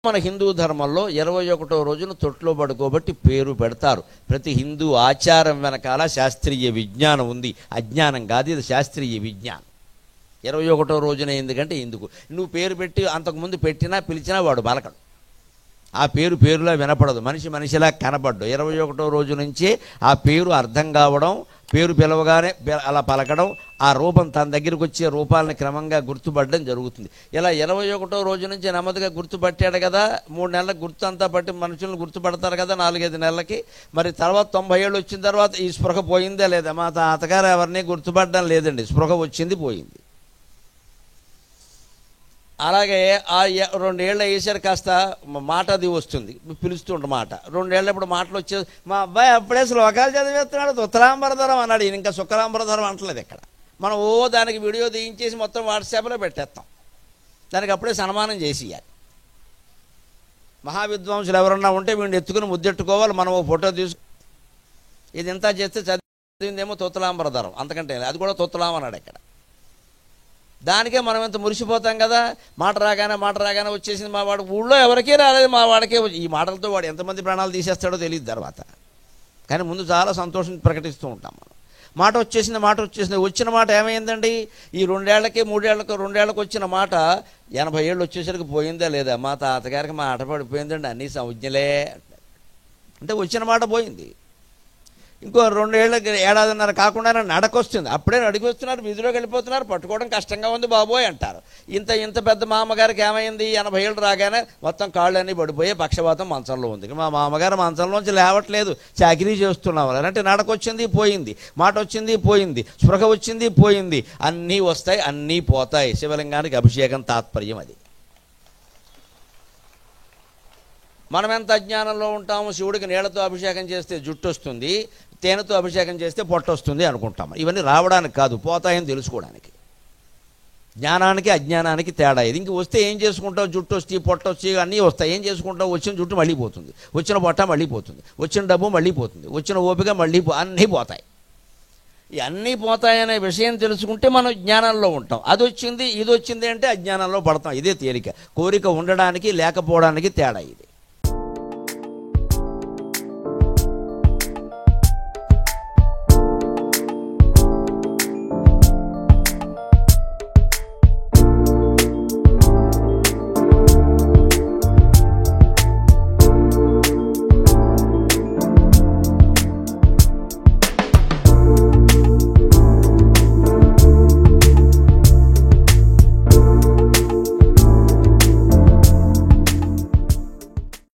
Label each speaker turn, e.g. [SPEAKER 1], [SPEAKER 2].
[SPEAKER 1] మన హిందూ ధర్మంలో 21వ రోజున తొట్లో పడుకోబట్టి పేరు పెడతారు. ప్రతి హిందూ ఆచారం వెనకాల శాస్త్రీయ విజ్ఞానం ఉంది. అజ్ఞానం కాదు, ఇది శాస్త్రీయ విజ్ఞానం. 21వ రోజున ఎందుకంటే ఎందుకు నువ్వు పేరు పెట్టి అంతకుముందు పెట్టినా పిలిచినా వాడు పలకడు. ఆ పేరులా వినపడదు, మనిషిలా కనపడ్డు. 21వ రోజు నుంచే ఆ పేరు అర్థం కావడం, పేరు పిలవగానే అలా పలకడం, ఆ రూపం తన దగ్గరికి వచ్చే రూపాలని క్రమంగా గుర్తుపట్టడం జరుగుతుంది. ఇలా 21వ రోజు నుంచి నెమ్మదిగా గుర్తుపట్టాడు కదా, 3 నెలలకు గుర్తు అంతా పట్టి మనుషులను గుర్తుపడతారు కదా 4-5 నెలలకి. మరి తర్వాత 90 ఏళ్ళు వచ్చిన తర్వాత ఈ స్పృహ పోయిందే లేదా? మా తాతగారు ఎవరిని గుర్తుపట్టడం లేదండి, స్పృహ వచ్చింది పోయింది. అలాగే ఆ 2 ఏళ్ళు అయ్యేసరి కాస్త మాట అది వస్తుంది, పిలుస్తుంట మాట. 2 ఏళ్ళప్పుడు మాటలు వచ్చేది. మా అబ్బాయి అప్పుడే శ్లోకాలు చదివేస్తున్నాడు, ఉత్తరాంబరధరం అన్నాడు. ఈయన ఇంకా శుక్లాంబరధరం అంటలేదు ఇక్కడ. మనం దానికి వీడియో తీయించేసి మొత్తం వాట్సాప్లో పెట్టేస్తాం. దానికి అప్పుడే సన్మానం చేసి ఇవ్వాలి. మహావిద్వాంసులు ఎవరన్నా ఉంటే వీడిని ఎత్తుకుని ముద్దెట్టుకోవాలి, మనం ఓ ఫోటో తీసుకు. ఇది ఇంత చేస్తే చదివిందేమో తుత్తలాంబరధరం, అంతకంటే అది కూడా తుత్తలాం అన్నాడు ఇక్కడ. దానికే మనం ఎంత మురిసిపోతాం కదా. మాట రాగానే వచ్చేసింది మా వాడు. ఊళ్ళో ఎవరికీ రాలేదు, మా వాడికే. ఈ మాటలతో వాడు ఎంతమంది ప్రాణాలు తీసేస్తాడో తెలియదు తర్వాత. కానీ ముందు చాలా సంతోషం ప్రకటిస్తూ ఉంటాం మనం. మాట వచ్చేసింది. వచ్చిన మాట ఏమైందండి? ఈ 2 ఏళ్లకి 3 ఏళ్లకు వచ్చిన మాట 80 ఏళ్ళు వచ్చేసరికి పోయిందా లేదా? మా తాతగారికి మాట పడిపోయిందండి, అన్నీ సంజ్ఞలే అంటే వచ్చిన మాట పోయింది. ఇంకో 2 ఏళ్ళకి ఏడాదిన్నర కాకుండా నడకొస్తుంది. అప్పుడే అడిగి వస్తున్నారు, వీధిలోకి వెళ్ళిపోతున్నారు, పట్టుకోవడం కష్టంగా ఉంది బాబోయ్ అంటారు. ఇంత పెద్ద మామగారికి ఏమైంది? 80 ఏళ్ళు రాగానే మొత్తం కాళ్ళన్నీ పడిపోయి పక్షవాతం మంచంలో ఉంది. మా మామగారు మంచంలోంచి లేవట్లేదు, చాకరీ చేస్తున్నాం. అంటే నడకొచ్చింది పోయింది, మాట వచ్చింది పోయింది, స్పృహ వచ్చింది పోయింది. అన్నీ వస్తాయి, అన్నీ పోతాయి. శివలింగానికి అభిషేకం తాత్పర్యం అది. మనం ఎంత అజ్ఞానంలో ఉంటాము. శివుడికి నీళ్లతో అభిషేకం చేస్తే జుట్టు వస్తుంది, తేనెతో అభిషేకం చేస్తే పొట్ట వస్తుంది అనుకుంటాము. ఇవన్నీ రావడానికి కాదు, పోతాయని తెలుసుకోవడానికి. జ్ఞానానికి అజ్ఞానానికి తేడా ఇది. ఇంక వస్తే ఏం చేసుకుంటావు? జుట్టు వస్తే పొట్ట వచ్చి అన్నీ వస్తాయి. ఏం చేసుకుంటావు? వచ్చిన జుట్టు మళ్ళీ పోతుంది, వచ్చిన పొట్ట మళ్ళీ పోతుంది, వచ్చిన డబ్బు మళ్ళీ పోతుంది, వచ్చిన ఓపిక మళ్ళీ అన్నీ పోతాయి. ఈ అన్నీ పోతాయనే విషయం తెలుసుకుంటే మనం జ్ఞానంలో ఉంటాం. అది వచ్చింది ఇది వచ్చింది అంటే అజ్ఞానంలో పడతాం. ఇదే తేలిక. కోరిక ఉండడానికి లేకపోవడానికి తేడా ఇది.